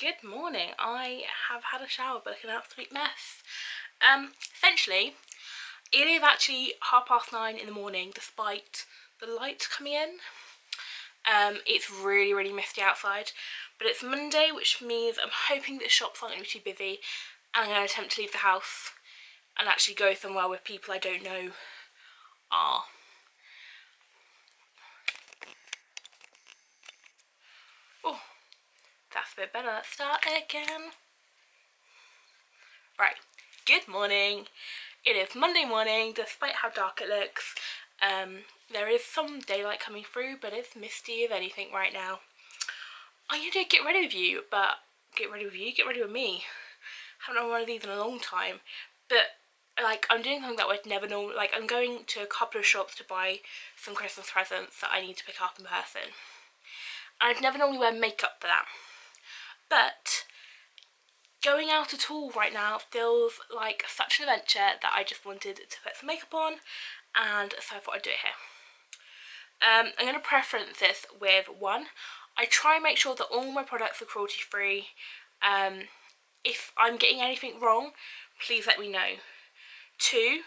Good morning. I have had a shower but like an absolute mess. Essentially, it is actually 9:30 in the morning despite the light coming in. It's really misty outside, but it's Monday, which means I'm hoping that shops aren't going to be too busy, and I'm going to attempt to leave the house and actually go somewhere where people I don't know are. Oh, that's a bit better. Let's start again. Right, good morning. It is Monday morning, despite how dark it looks. There is some daylight coming through, but it's misty as anything right now. I'm gonna get ready with you, but get ready with me. Haven't done one of these in a long time, but like I'm doing something that I would never normally, like I'm going to a couple of shops to buy some Christmas presents that I need to pick up in person. I'd never normally wear makeup for that, but going out at all right now feels like such an adventure that I just wanted to put some makeup on, and so I thought I'd do it here. I'm going to preference this with one, I try and make sure that all my products are cruelty free. If I'm getting anything wrong, please let me know. Two,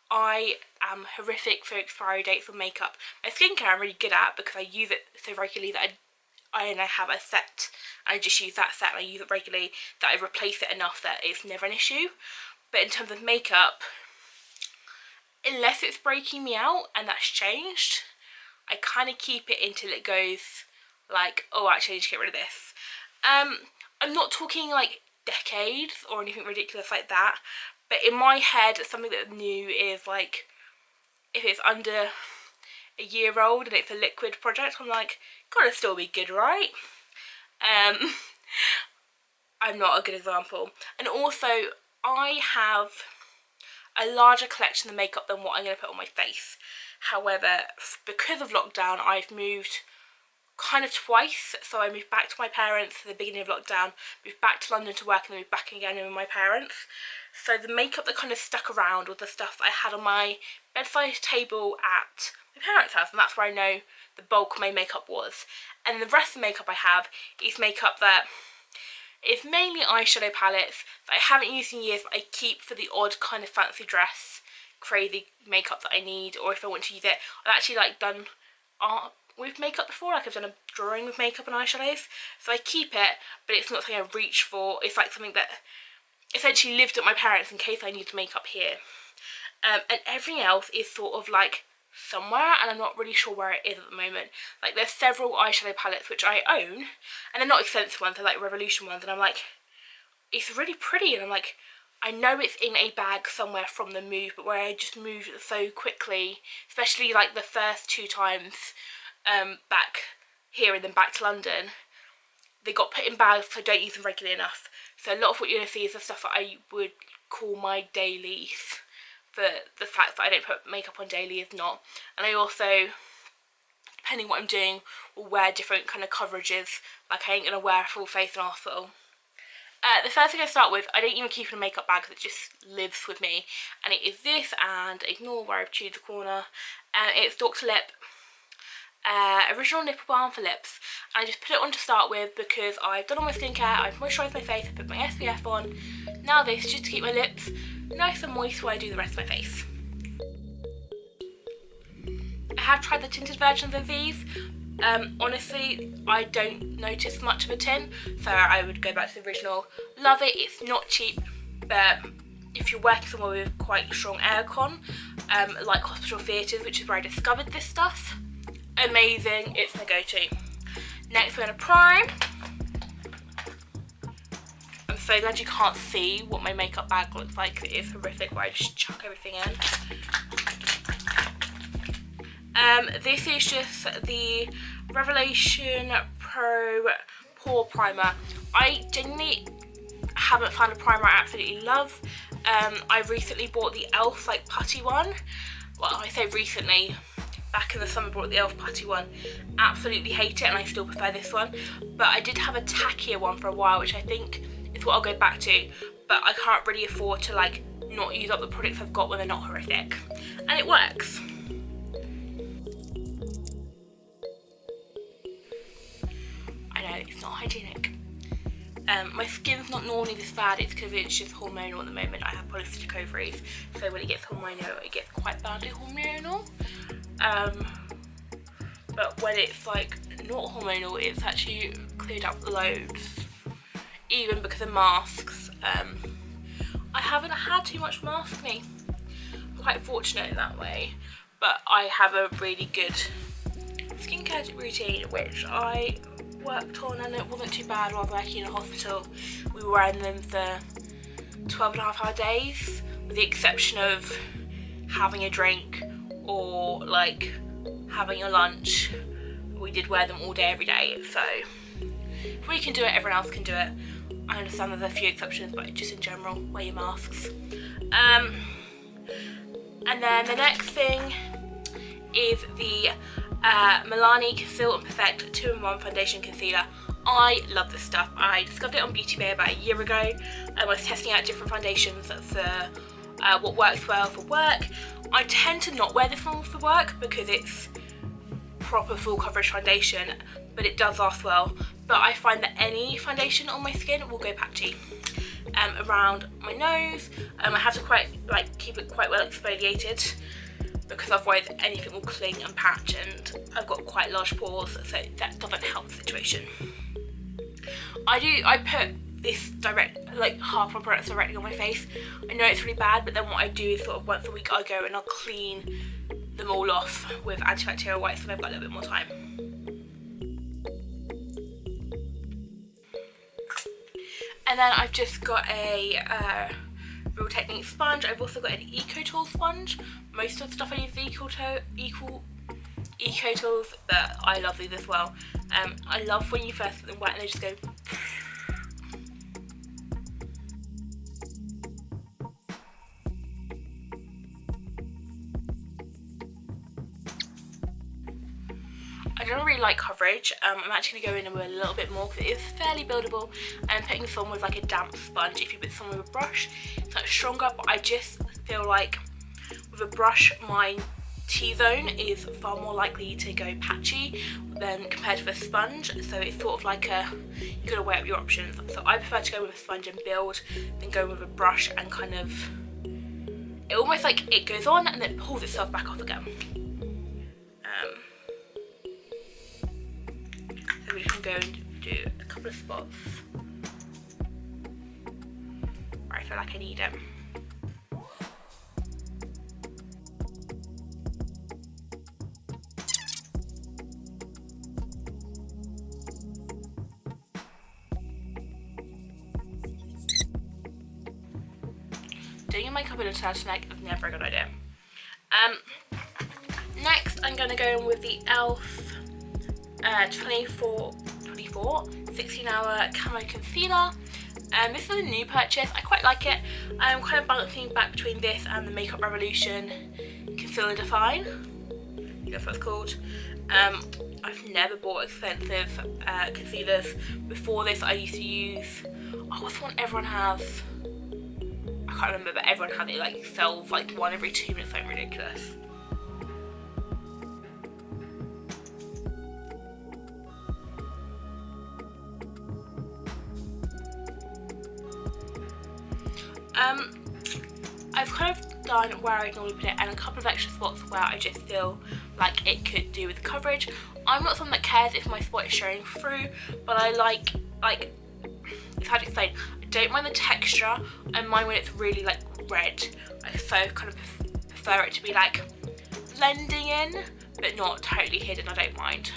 I am horrific for expiry dates on makeup. My skincare I'm really good at because I use it so regularly that I have a set, I just use that set and I use it regularly, that I replace it enough that it's never an issue. But in terms of makeup, unless it's breaking me out and that's changed, I kind of keep it until it goes like, oh actually I need to get rid of this. I'm not talking like decades or anything ridiculous like that, but in my head something that's new is like, if it's under a year old and it's a liquid product, I'm like, gotta still be good, right? I'm not a good example. And also, I have a larger collection of makeup than what I'm going to put on my face. However, because of lockdown, I've moved kind of twice. So I moved back to my parents at the beginning of lockdown, moved back to London to work, and then moved back again with my parents. So the makeup that kind of stuck around was the stuff I had on my bedside table at my parents' house, and that's where I know the bulk of my makeup was. And the rest of the makeup I have is makeup that is mainly eyeshadow palettes that I haven't used in years, but I keep for the odd kind of fancy dress, crazy makeup that I need, or if I want to use it. I've actually like done art with makeup before, like I've done a drawing with makeup and eyeshadows, so I keep it, but it's not something I reach for. It's like something that essentially lived at my parents in case I need makeup here. And everything else is sort of like somewhere, and I'm not really sure where it is at the moment. Like there's several eyeshadow palettes which I own, and they're not expensive ones, they're like Revolution ones, and I'm like, it's really pretty, and I'm like, I know it's in a bag somewhere from the move, but where I just moved so quickly, especially like the first 2 times back here and then back to London, they got put in bags because I don't use them regularly enough. So a lot of what you're going to see is the stuff that I would call my dailies, for the fact that I don't put makeup on daily is not. And I also, depending what I'm doing, will wear different kind of coverages. Like I ain't going to wear a full face in hospital. The first thing I start with, I don't even keep in a makeup bag because it just lives with me. And it is this, and ignore where I've chewed the corner. It's Dr. Lip Original Nipple Balm for lips. And I just put it on to start with because I've done all my skincare, I've moisturised my face, I put my SPF on. Now this, just to keep my lips nice and moist while I do the rest of my face. I have tried the tinted versions of these. Honestly, I don't notice much of a tint, so I would go back to the original. Love it, it's not cheap, but if you're working somewhere with quite strong aircon, like hospital theatres, which is where I discovered this stuff, amazing, it's my go-to. Next we're going to prime. I'm so glad you can't see what my makeup bag looks like, it is horrific where I just chuck everything in. This is just the Revelation Pro Pore Primer. I genuinely haven't found a primer I absolutely love. I recently bought the e.l.f. like putty one. Well, I say recently, back in the summer I bought the e.l.f. putty one. Absolutely hate it, and I still prefer this one. But I did have a tackier one for a while, which I think is what I'll go back to. But I can't really afford to like not use up the products I've got when they're not horrific. And it works. I know, it's not hygienic. My skin's not normally this bad, it's because it's just hormonal at the moment. I have polycystic ovaries, so when it gets hormonal, it gets quite badly hormonal. But when it's like not hormonal, it's actually cleared up loads, even because of masks. I haven't had too much mask acne. I'm quite fortunate in that way, but I have a really good skincare routine which I worked on, and it wasn't too bad while working in a hospital. We were wearing them for 12.5-hour days, with the exception of having a drink or like having a lunch. We did wear them all day every day, so if we can do it, everyone else can do it. I understand there's a few exceptions, but just in general, wear your masks. And then the next thing is the Milani Conceal and Perfect 2-in-1 Foundation Concealer. I love this stuff. I discovered it on Beauty Bay about a year ago. I was testing out different foundations for what works well for work. I tend to not wear this one for work because it's proper full coverage foundation, but it does last well. But I find that any foundation on my skin will go patchy. Around my nose, I have to keep it quite well exfoliated, because otherwise anything will cling and patch, and I've got quite large pores, so that doesn't help the situation. I put this half my products directly on my face. I know it's really bad, but then what I do is sort of once a week I go and I'll clean them all off with antibacterial wipes, so I've got a little bit more time. And then I've just got a Real Technique sponge. I've also got an Eco Tool sponge. Most of the stuff I use Eco Tools, but I love these as well. I love when you first get them wet and they just go. I don't really like coverage. I'm actually going to go in with a little bit more because it is fairly buildable, and putting this on with like a damp sponge, if you put this on with a brush, it's much stronger, but I just feel like with a brush my T-zone is far more likely to go patchy than compared to a sponge, so it's sort of like you gotta weigh up your options. So I prefer to go with a sponge and build than go with a brush and kind of, it almost like it goes on and then pulls itself back off again. So we can go and do a couple of spots where I feel like I need it. Doing your makeup in a turtleneck is never a good idea. Next I'm going to go in with the e.l.f. 24 16-hour Camo Concealer. This is a new purchase. I quite like it. I'm kind of balancing back between this and the Makeup Revolution Conceal and Define. I think that's what it's called. I've never bought expensive concealers. Before this I used to use, what's the one everyone has? I can't remember, but everyone had it, like sells like one every 2 minutes, something ridiculous. I've kind of done where I normally put it and a couple of extra spots where I just feel like it could do with coverage. I'm not someone that cares if my spot is showing through, but I like it's hard to explain. I don't mind the texture, and mind when it's really like red. I so kind of prefer it to be like blending in, but not totally hidden. I don't mind.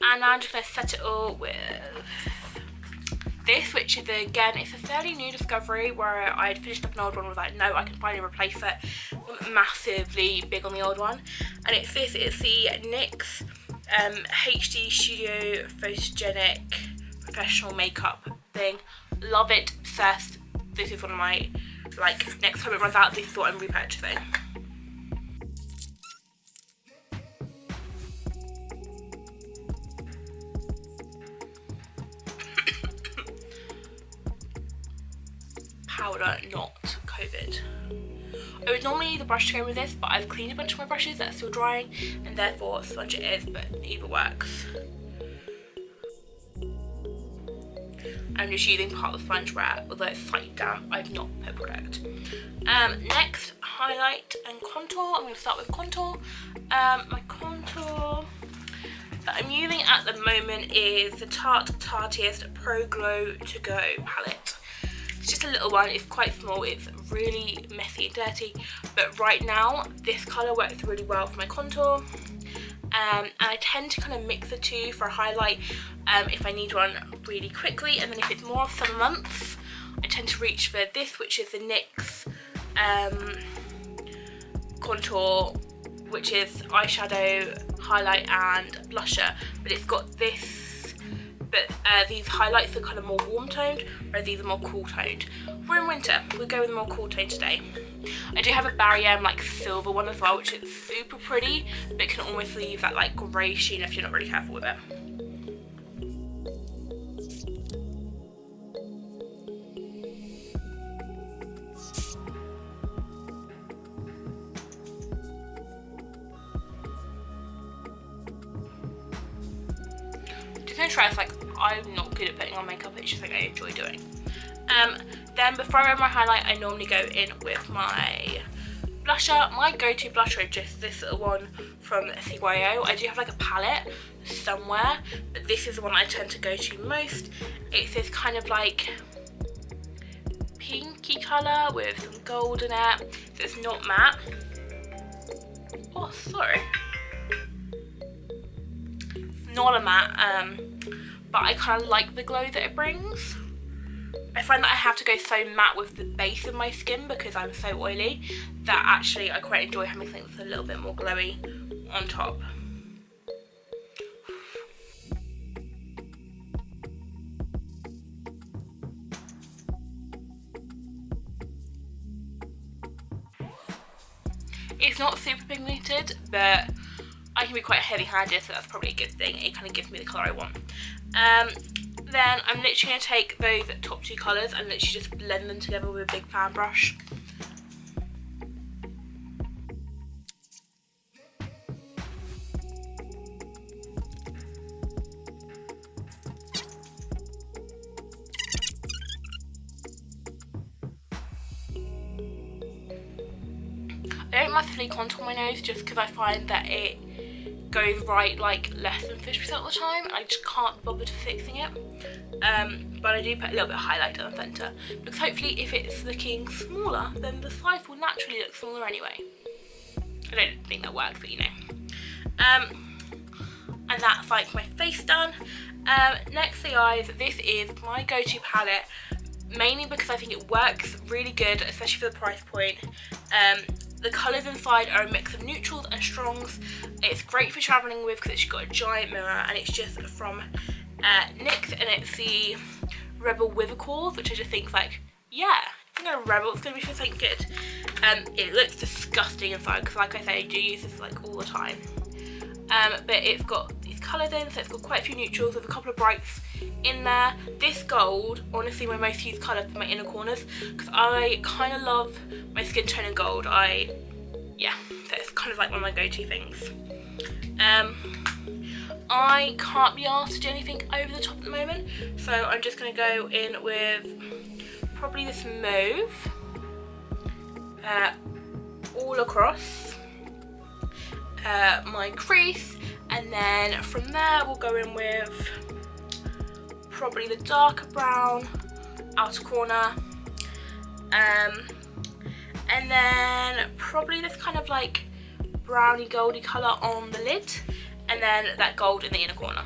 And now I'm just going to set it all with this, which is again, it's a fairly new discovery where I'd finished up an old one and was like, no, I can finally replace it. I'm massively big on the old one, and it's this. It's the NYX HD Studio Photogenic Professional Makeup thing. Love it, obsessed. This is one of my, like, next time it runs out, this is what I'm repurchasing. powder, not COVID. I would normally use a brush to go with this, but I've cleaned a bunch of my brushes that are still drying, and therefore sponge it is, but either works. I'm just using part of the sponge where, although it's slightly damp, I've not put product. Next, highlight and contour. I'm going to start with contour. My contour that I'm using at the moment is the Tartiest Pro Glow To Go palette. It's just a little one, it's quite small, it's really messy and dirty, but right now this colour works really well for my contour. And I tend to kind of mix the two for a highlight if I need one really quickly, and then if it's more of summer months, I tend to reach for this, which is the NYX contour, which is eyeshadow, highlight and blusher, but it's got this, but these highlights are kind of more warm toned, whereas these are more cool toned. We're in winter, we'll go with the more cool tone today. I do have a Barry M like silver one as well, which is super pretty, but it can almost leave that like grey sheen if you're not really careful with it. Just gonna try this, like I'm not good at putting on makeup, it's just like I enjoy doing. Then before I wear my highlight, I normally go in with my blusher. My go-to blusher is just this little one from CYO. I do have like a palette somewhere, but this is the one I tend to go to most. It's this kind of like pinky colour with some gold in it, so it's not matte. Oh, sorry. It's not a matte, but I kind of like the glow that it brings. I find that I have to go so matte with the base of my skin because I'm so oily that actually I quite enjoy having something that's a little bit more glowy on top. It's not super pigmented, but I can be quite heavy-handed, so that's probably a good thing. It kind of gives me the colour I want. Then I'm literally going to take those top two colours and literally just blend them together with a big fan brush. I don't massively contour my nose just because I find that it goes right like less than 50% of the time. I just can't bother to fixing it. But I do put a little bit of highlight in the centre because hopefully if it's looking smaller, then the size will naturally look smaller anyway. I don't think that works, but you know. And that's like my face done. Next, the eyes. This is my go-to palette, mainly because I think it works really good, especially for the price point. The colours inside are a mix of neutrals and strongs. It's great for travelling with because it's got a giant mirror, and it's just from NYX, and it's the Rebel Withercore, which I just think like, yeah, if I'm gonna Rebel, it's gonna be something good. It looks disgusting inside because, like I say, I do use this like all the time. But it's got these colours in, so it's got quite a few neutrals with a couple of brights in there. This gold, honestly, my most used colour for my inner corners because I kind of love my skin tone in gold. Yeah, so it's kind of like one of my go-to things. I can't be asked to do anything over the top at the moment, so I'm just going to go in with probably this mauve all across my crease, and then from there we'll go in with probably the darker brown outer corner, and then probably this kind of like browny goldy colour on the lid, and then that gold in the inner corner.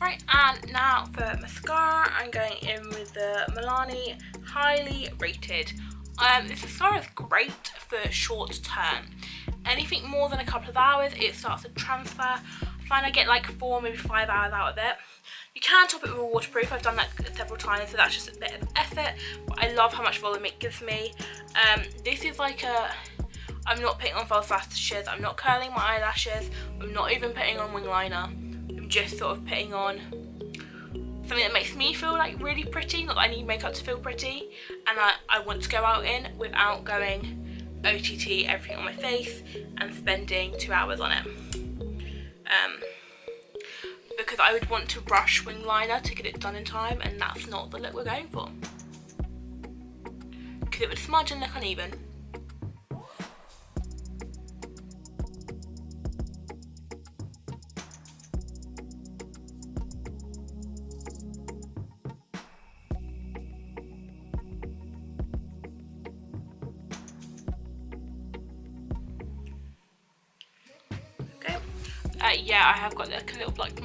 Right, and now for mascara, I'm going in with the Milani Highly Rated. This mascara is great for short term. Anything more than a couple of hours, it starts to transfer. I find I get like 4, maybe 5 hours out of it. You can top it with a waterproof. I've done that several times, so that's just a bit of effort. But I love how much volume it gives me. This is like I'm not putting on false lashes, I'm not curling my eyelashes, I'm not even putting on wing liner. I'm just sort of putting on something that makes me feel like really pretty, not that I need makeup to feel pretty, and I want to go out in without going OTT everything on my face and spending 2 hours on it. Because I would want to rush wing liner to get it done in time, and that's not the look we're going for. Because it would smudge and look uneven. Yeah, I have got like a little black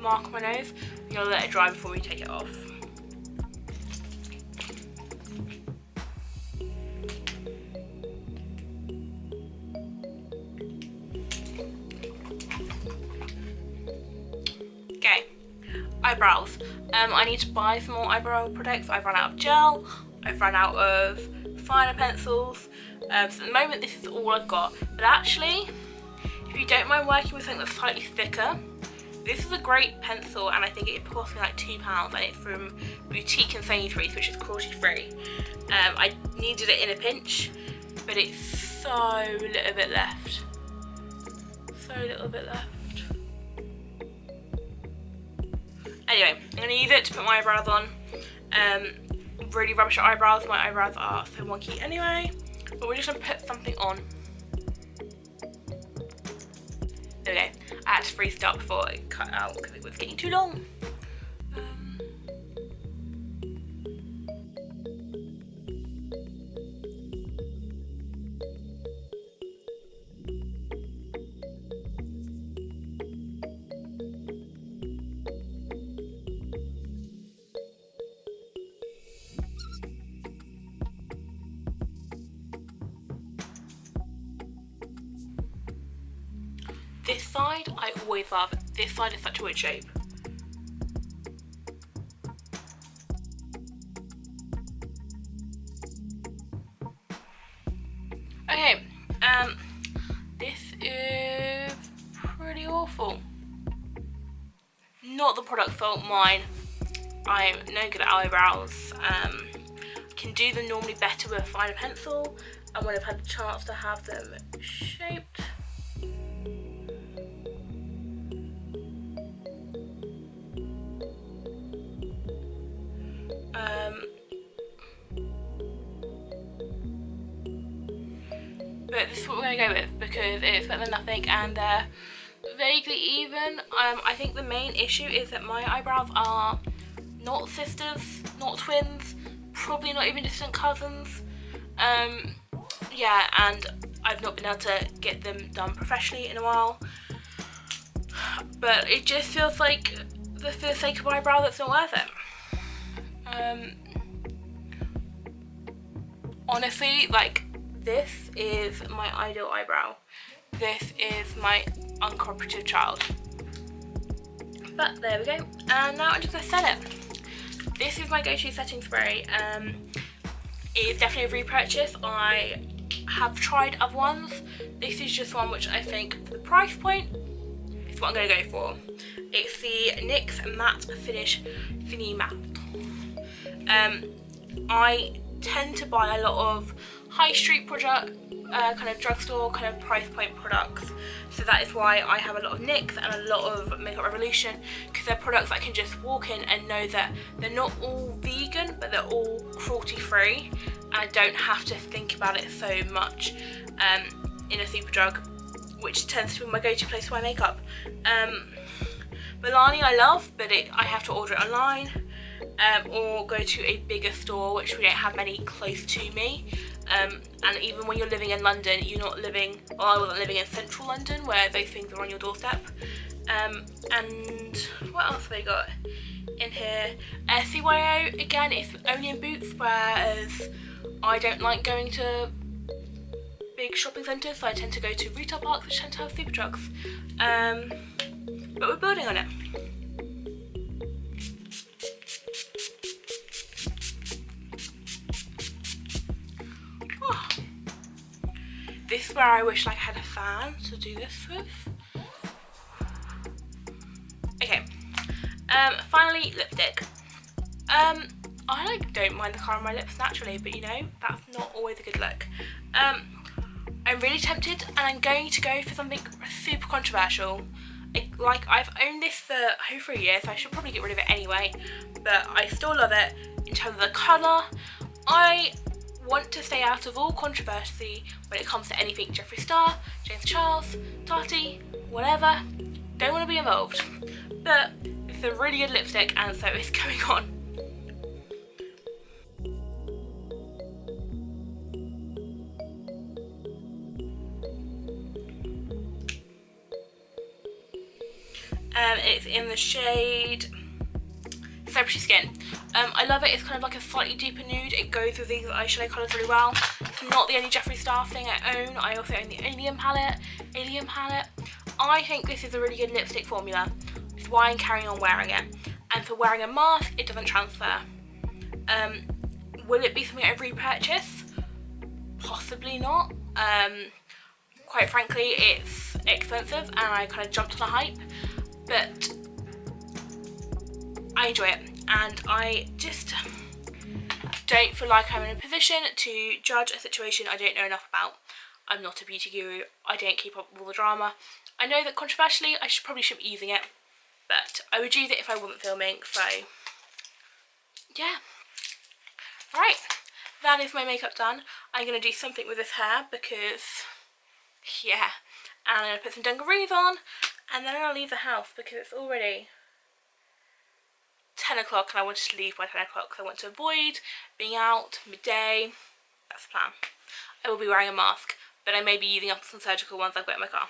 mark on my nose. I'm going to let it dry before we take it off. Okay, eyebrows. I need to buy some more eyebrow products. I've run out of gel, I've run out of finer pencils. So at the moment this is all I've got. But actually, if you don't mind working with something that's slightly thicker, this is a great pencil, and I think it cost me like £2, and it's from Boutique and Sainsbury's, which is cruelty free. I needed it in a pinch, but it's so little bit left. So little bit left. Anyway, I'm going to use it to put my eyebrows on. Really rubbish eyebrows, my eyebrows are so wonky anyway, but we're just going to put something on. There we go. I had to freestyle before it cut out because it was getting too long. This side I always love. This side is such a weird shape. Okay, this is pretty awful. Not the product fault, mine. I'm no good at eyebrows. I can do them normally better with a finer pencil, and when I've had the chance to have them shaped, but this is what we're going to go with because it's better than nothing and they're vaguely even. I think the main issue is that my eyebrows are not sisters, not twins, probably not even distant cousins. Yeah, and I've not been able to get them done professionally in a while. But it just feels like for the sake of eyebrow that's not worth it. Honestly, like, this is my ideal eyebrow. This is my uncooperative child. But there we go. And now I'm just going to set it. This is my go-to setting spray. It is definitely a repurchase. I have tried other ones. This is just one which I think for the price point is what I'm going to go for. It's the NYX Matte Finish Thingy Matte. I tend to buy a lot of high street product, kind of drugstore, kind of price point products. So that is why I have a lot of NYX and a lot of Makeup Revolution, because they're products I can just walk in and know that they're not all vegan, but they're all cruelty free, and I don't have to think about it so much in a Superdrug, which tends to be my go-to place for my makeup. Milani I love, but I have to order it online. Or go to a bigger store, which we don't have many close to me. And even when you're living in London, you're not living, well, I wasn't living in central London where those things are on your doorstep. And what else have they got in here? CYO, again, it's only in Boots, whereas I don't like going to big shopping centres, so I tend to go to retail parks which tend to have super drugs. But we're building on it. Oh. This is where I wish like I had a fan to do this with. Okay, finally lipstick. I like don't mind the colour on my lips naturally, but you know, that's not always a good look. I'm really tempted and I'm going to go for something super controversial. Like, I've owned this for over a year, so I should probably get rid of it anyway, but I still love it in terms of the colour. I want to stay out of all controversy when it comes to anything Jeffree Star, James Charles, Tati, whatever. Don't want to be involved. But it's a really good lipstick and so it's going on. It's in the shade Celebrity Skin. I love it. It's kind of like a slightly deeper nude. It goes with these eyeshadow colours really well. It's not the only Jeffree Star thing I own. I also own the Alien palette. I think this is a really good lipstick formula. It's why I'm carrying on wearing it. And for wearing a mask, it doesn't transfer. Will it be something I repurchase? Possibly not. Quite frankly, it's expensive and I kind of jumped on the hype. But I enjoy it, and I just don't feel like I'm in a position to judge a situation I don't know enough about. I'm not a beauty guru, I don't keep up with all the drama. I know that controversially I probably shouldn't be using it, but I would use it if I wasn't filming, so yeah. Right, that is my makeup done. I'm going to do something with this hair because, yeah, and I'm going to put some dungarees on. And then I'll leave the house because it's already 10 o'clock and I want to leave by 10 o'clock because I want to avoid being out midday. That's the plan. I will be wearing a mask, but I may be using up some surgical ones I've got in my car.